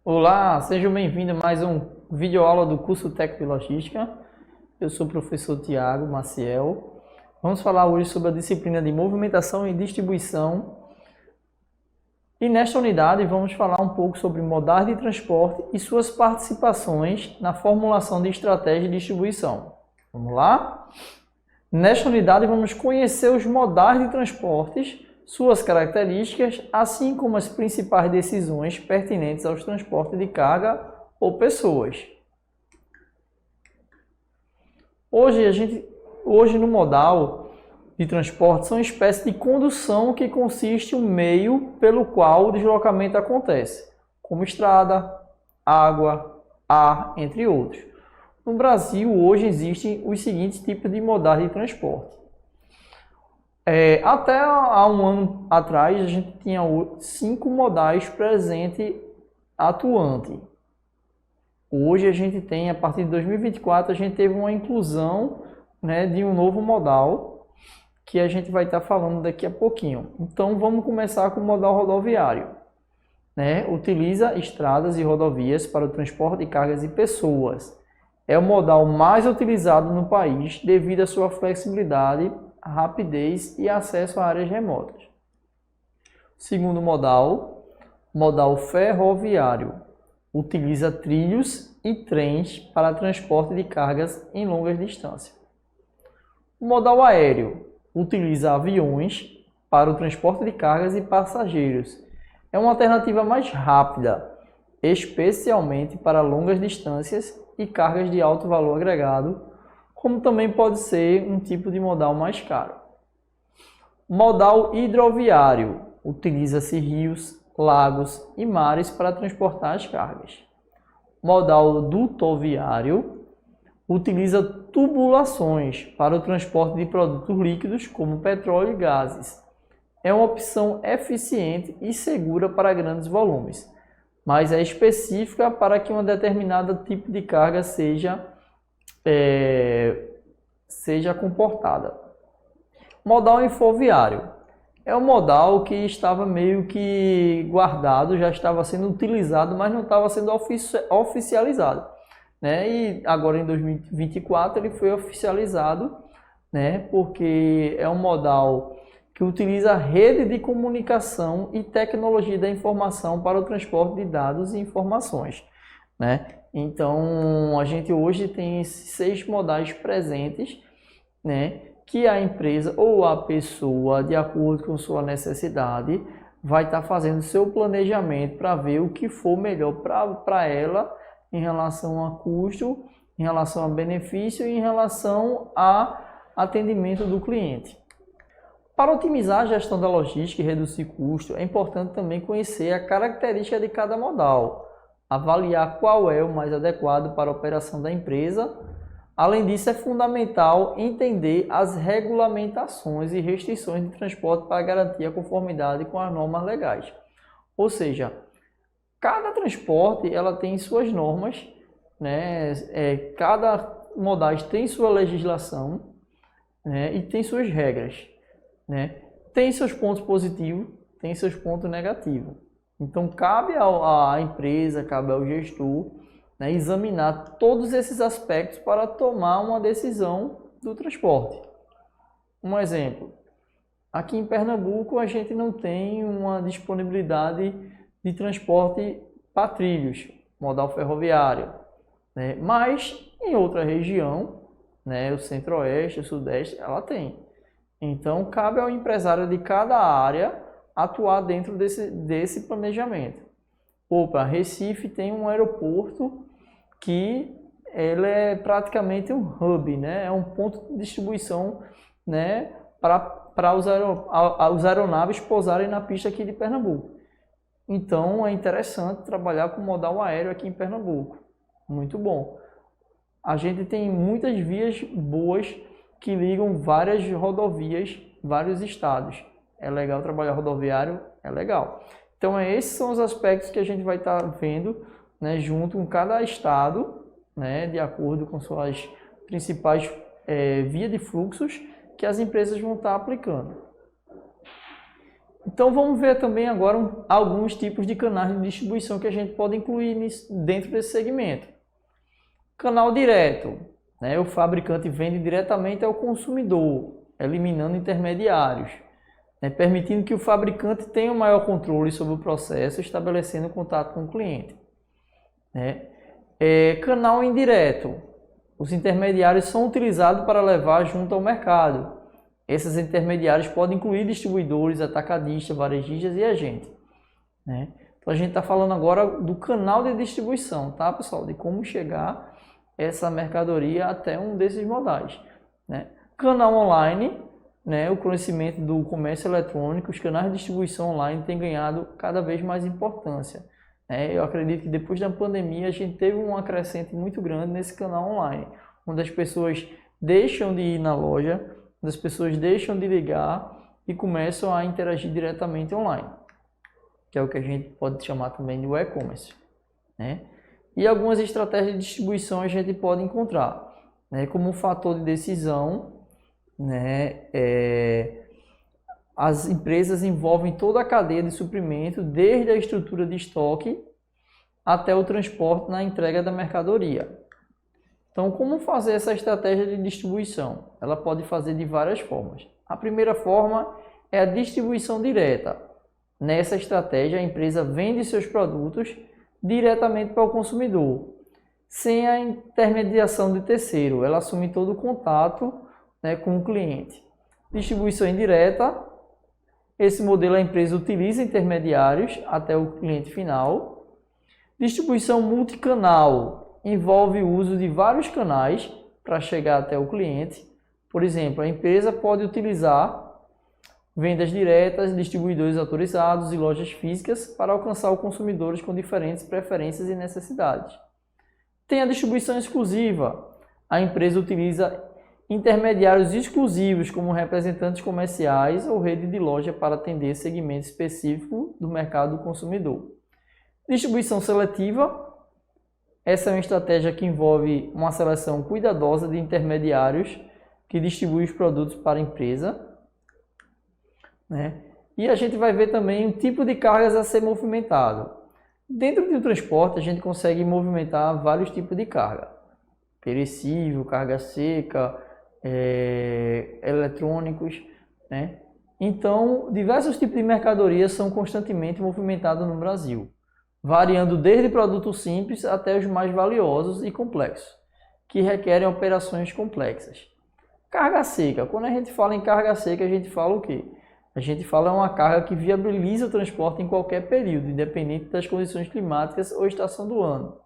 Olá, sejam bem-vindos a mais um videoaula do curso Técnico de Logística. Eu sou o professor Tiago Maciel. Vamos falar hoje sobre a disciplina de movimentação e distribuição. E nesta unidade vamos falar um pouco sobre modais de transporte e suas participações na formulação de estratégia de distribuição. Vamos lá? Nesta unidade vamos conhecer os modais de transportes, suas características, assim como as principais decisões pertinentes aos transportes de carga ou pessoas. Hoje no modal de transporte são espécies de condução que consiste um meio pelo qual o deslocamento acontece, como estrada, água, ar, entre outros. No Brasil, hoje existem os seguintes tipos de modais de transporte. Até há um ano atrás, a gente tinha 5 modais presentes atuantes. Hoje a gente tem, a partir de 2024, a gente teve uma inclusão, né, de um novo modal que a gente vai estar falando daqui a pouquinho. Então vamos começar com o modal rodoviário. Utiliza estradas e rodovias para o transporte de cargas e pessoas. É o modal mais utilizado no país devido à sua flexibilidade, rapidez e acesso a áreas remotas. Segundo modal, modal ferroviário. Utiliza trilhos e trens para transporte de cargas em longas distâncias. O modal aéreo. Utiliza aviões para o transporte de cargas e passageiros. É uma alternativa mais rápida, especialmente para longas distâncias e cargas de alto valor agregado, como também pode ser um tipo de modal mais caro. Modal hidroviário. Utiliza-se rios, lagos e mares para transportar as cargas. Modal dutoviário. Utiliza tubulações para o transporte de produtos líquidos como petróleo e gases. É uma opção eficiente e segura para grandes volumes, mas é específica para que um determinado tipo de carga seja comportada. Modal infoviário. É um modal que estava meio que guardado, já estava sendo utilizado, mas não estava sendo oficializado. E agora em 2024 ele foi oficializado, porque é um modal que utiliza rede de comunicação e tecnologia da informação para o transporte de dados e informações. Então a gente hoje tem esses 6 modais presentes, que a empresa ou a pessoa, de acordo com sua necessidade, vai estar fazendo seu planejamento para ver o que for melhor para ela em relação a custo, em relação a benefício e em relação a atendimento do cliente. Para otimizar a gestão da logística e reduzir custo, é importante também conhecer a característica de cada modal, avaliar qual é o mais adequado para a operação da empresa. Além disso, é fundamental entender as regulamentações e restrições de transporte para garantir a conformidade com as normas legais. Ou seja, cada transporte ela tem suas normas, cada modal tem sua legislação, e tem suas regras. Tem seus pontos positivos, tem seus pontos negativos. Então cabe à empresa, cabe ao gestor, examinar todos esses aspectos para tomar uma decisão do transporte. Um exemplo, aqui em Pernambuco a gente não tem uma disponibilidade de transporte para trilhos, modal ferroviário, mas em outra região, o centro-oeste, o sudeste, ela tem. Então cabe ao empresário de cada área atuar dentro desse planejamento. Recife tem um aeroporto que ele é praticamente um hub, é um ponto de distribuição, para as aeronaves pousarem na pista aqui de Pernambuco. Então é interessante trabalhar com modal aéreo aqui em Pernambuco. Muito bom. A gente tem muitas vias boas que ligam várias rodovias, vários estados. É legal trabalhar rodoviário? É legal. Então esses são os aspectos que a gente vai estar vendo, junto com cada estado, de acordo com suas principais vias de fluxos que as empresas vão estar aplicando. Então vamos ver também agora alguns tipos de canais de distribuição que a gente pode incluir dentro desse segmento. Canal direto, né? O fabricante vende diretamente ao consumidor, eliminando intermediários, né? Permitindo que o fabricante tenha um maior controle sobre o processo, estabelecendo contato com o cliente, né? Canal indireto, os intermediários são utilizados para levar junto ao mercado. Esses intermediários podem incluir distribuidores, atacadistas, varejistas e agentes, né? Então a gente está falando agora do canal de distribuição, tá, pessoal? De como chegar essa mercadoria até um desses modais, né? Canal online, né? O conhecimento do comércio eletrônico, os canais de distribuição online têm ganhado cada vez mais importância, né? Eu acredito que depois da pandemia a gente teve um acrescente muito grande nesse canal online, onde as pessoas deixam de ir na loja, as pessoas deixam de ligar e começam a interagir diretamente online, que é o que a gente pode chamar também de e-commerce, né? E algumas estratégias de distribuição a gente pode encontrar, né? Como um fator de decisão, né? As empresas envolvem toda a cadeia de suprimento, desde a estrutura de estoque até o transporte na entrega da mercadoria. Então, como fazer essa estratégia de distribuição? Ela pode fazer de várias formas. A primeira forma é a distribuição direta. Nessa estratégia, a empresa vende seus produtos diretamente para o consumidor, sem a intermediação de terceiro. Ela assume todo o contato, né, com o cliente. Distribuição indireta. Esse modelo a empresa utiliza intermediários até o cliente final. Distribuição multicanal. Envolve o uso de vários canais para chegar até o cliente. Por exemplo, a empresa pode utilizar vendas diretas, distribuidores autorizados e lojas físicas para alcançar os consumidores com diferentes preferências e necessidades. Tem a distribuição exclusiva. A empresa utiliza intermediários exclusivos como representantes comerciais ou rede de loja para atender segmento específico do mercado do consumidor. Distribuição seletiva. Essa é uma estratégia que envolve uma seleção cuidadosa de intermediários que distribuem os produtos para a empresa, né? E a gente vai ver também o tipo de cargas a ser movimentado. Dentro do transporte, a gente consegue movimentar vários tipos de carga. Perecível, carga seca, eletrônicos, né? Então, diversos tipos de mercadorias são constantemente movimentados no Brasil, variando desde produtos simples até os mais valiosos e complexos, que requerem operações complexas. Carga seca. Quando a gente fala em carga seca, a gente fala o quê? A gente fala uma carga que viabiliza o transporte em qualquer período, independente das condições climáticas ou estação do ano,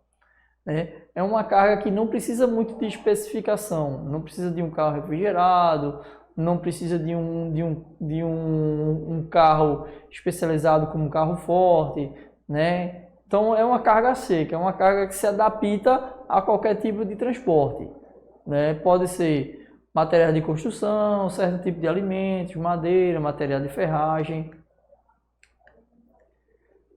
né? É uma carga que não precisa muito de especificação, não precisa de um carro refrigerado, não precisa de um carro especializado como um carro forte, né? Então é uma carga seca, é uma carga que se adapta a qualquer tipo de transporte, né? Pode ser material de construção, certo tipo de alimentos, madeira, material de ferragem,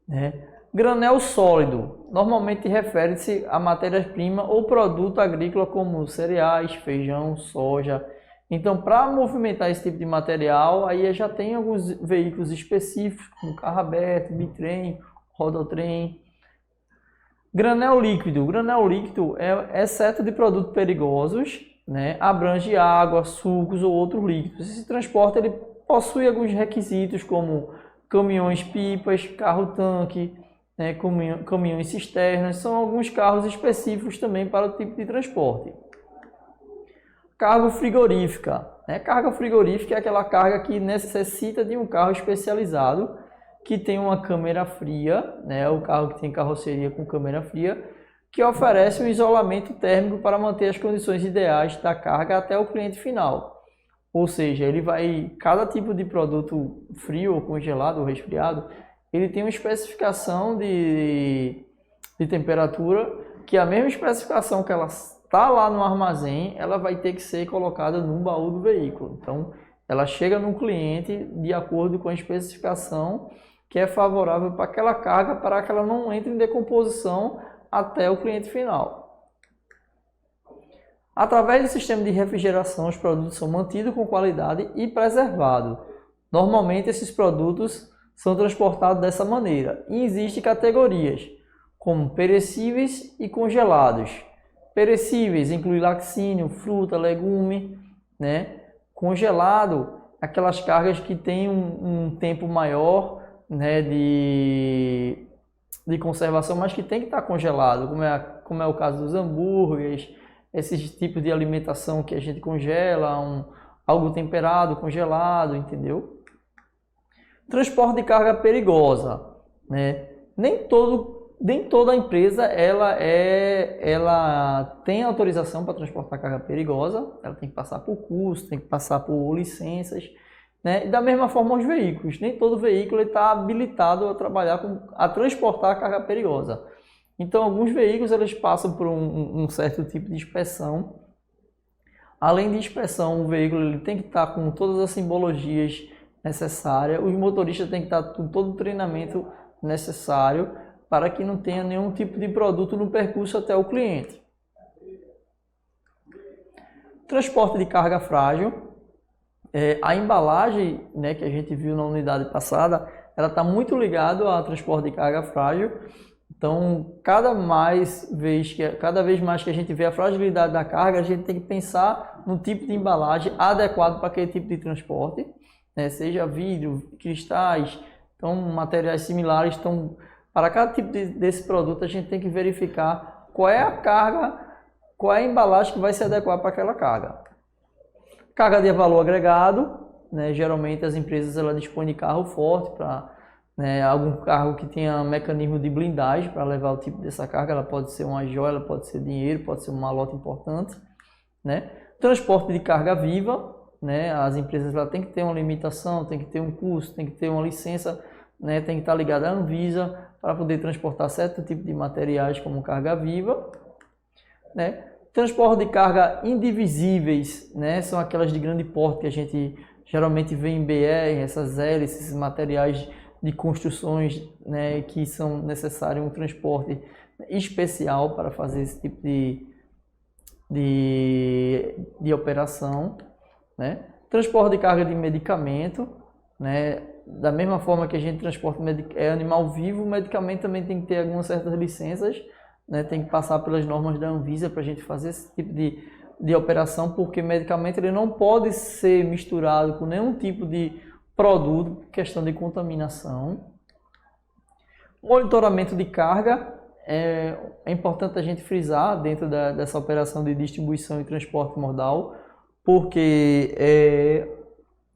né? Granel sólido, normalmente refere-se a matéria-prima ou produto agrícola como cereais, feijão, soja. Então, para movimentar esse tipo de material, aí já tem alguns veículos específicos, como carro aberto, bitrem, rodotrem. Granel líquido. Granel líquido é exceto de produtos perigosos, né? Abrange água, sucos ou outros líquidos. Esse transporte ele possui alguns requisitos como caminhões-pipas, carro-tanque, né? Caminhões cisternas. São alguns carros específicos também para o tipo de transporte. Carga frigorífica, né? Carga frigorífica é aquela carga que necessita de um carro especializado que tem uma câmera fria, né? O carro que tem carroceria com câmera fria, que oferece um isolamento térmico para manter as condições ideais da carga até o cliente final. Ou seja, cada tipo de produto frio ou congelado ou resfriado, ele tem uma especificação de temperatura, que a mesma especificação que ela está lá no armazém, ela vai ter que ser colocada no baú do veículo. Então, ela chega no cliente de acordo com a especificação que é favorável para aquela carga, para que ela não entre em decomposição até o cliente final. Através do sistema de refrigeração, os produtos são mantidos com qualidade e preservados. Normalmente esses produtos são transportados dessa maneira. E existem categorias, como perecíveis e congelados. Perecíveis inclui laticínio, fruta, legume, né? Congelado, aquelas cargas que têm um tempo maior, né, de conservação, mas que tem que estar congelado, como é o caso dos hambúrgueres, esses tipos de alimentação que a gente congela, algo temperado, congelado, entendeu? Transporte de carga perigosa, né? Nem toda empresa ela tem autorização para transportar carga perigosa, ela tem que passar por curso, tem que passar por licenças, né? E da mesma forma os veículos, nem todo veículo está habilitado a a transportar carga perigosa. Então alguns veículos eles passam por um certo tipo de inspeção. Além de inspeção, o veículo ele tem que estar com todas as simbologias necessárias, os motoristas têm que estar com todo o treinamento necessário para que não tenha nenhum tipo de produto no percurso até o cliente. Transporte de carga frágil. A embalagem, né, que a gente viu na unidade passada, ela está muito ligada ao transporte de carga frágil. Então, cada vez mais que a gente vê a fragilidade da carga, a gente tem que pensar no tipo de embalagem adequado para aquele tipo de transporte, né? Seja vidro, cristais, então materiais similares. Então, para cada tipo desse produto, a gente tem que verificar qual é a carga, qual é a embalagem que vai se adequar para aquela carga. Carga de valor agregado, né? Geralmente as empresas ela dispõem de carro forte para, né, algum carro que tenha mecanismo de blindagem para levar o tipo dessa carga. Ela pode ser uma joia, ela pode ser dinheiro, pode ser um malote importante, né? Transporte de carga viva, né? As empresas ela tem que ter uma limitação, tem que ter um custo, tem que ter uma licença, né? Tem que estar ligada à Anvisa para poder transportar certo tipo de materiais como carga viva, né? Transporte de carga indivisíveis, né? São aquelas de grande porte que a gente geralmente vê em BR, essas hélices, esses materiais de construções, né, que são necessários um transporte especial para fazer esse tipo de operação, né? Transporte de carga de medicamento, né? Da mesma forma que a gente transporta animal vivo, o medicamento também tem que ter algumas certas licenças, né? Tem que passar pelas normas da Anvisa para a gente fazer esse tipo de operação, porque medicamento ele não pode ser misturado com nenhum tipo de produto, questão de contaminação. Monitoramento de carga, é importante a gente frisar dentro dessa operação de distribuição e transporte modal, porque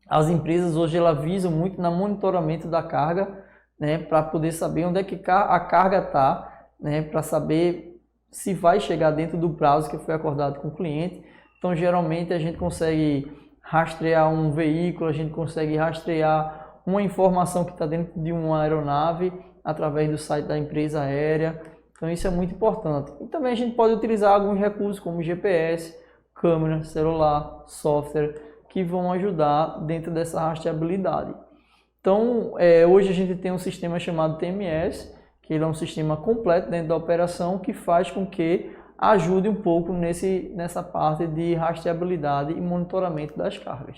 as empresas hoje elas visam muito no monitoramento da carga, né, para poder saber onde é que a carga está, né, para saber se vai chegar dentro do prazo que foi acordado com o cliente. Então geralmente a gente consegue rastrear um veículo, a gente consegue rastrear uma informação que está dentro de uma aeronave através do site da empresa aérea. Então isso é muito importante. E também a gente pode utilizar alguns recursos como GPS, câmera, celular, software, que vão ajudar dentro dessa rastreabilidade. Então hoje a gente tem um sistema chamado TMS, que ele é um sistema completo dentro da operação que faz com que ajude um pouco nessa parte de rastreabilidade e monitoramento das cargas.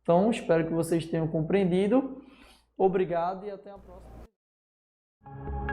Então, espero que vocês tenham compreendido. Obrigado e até a próxima.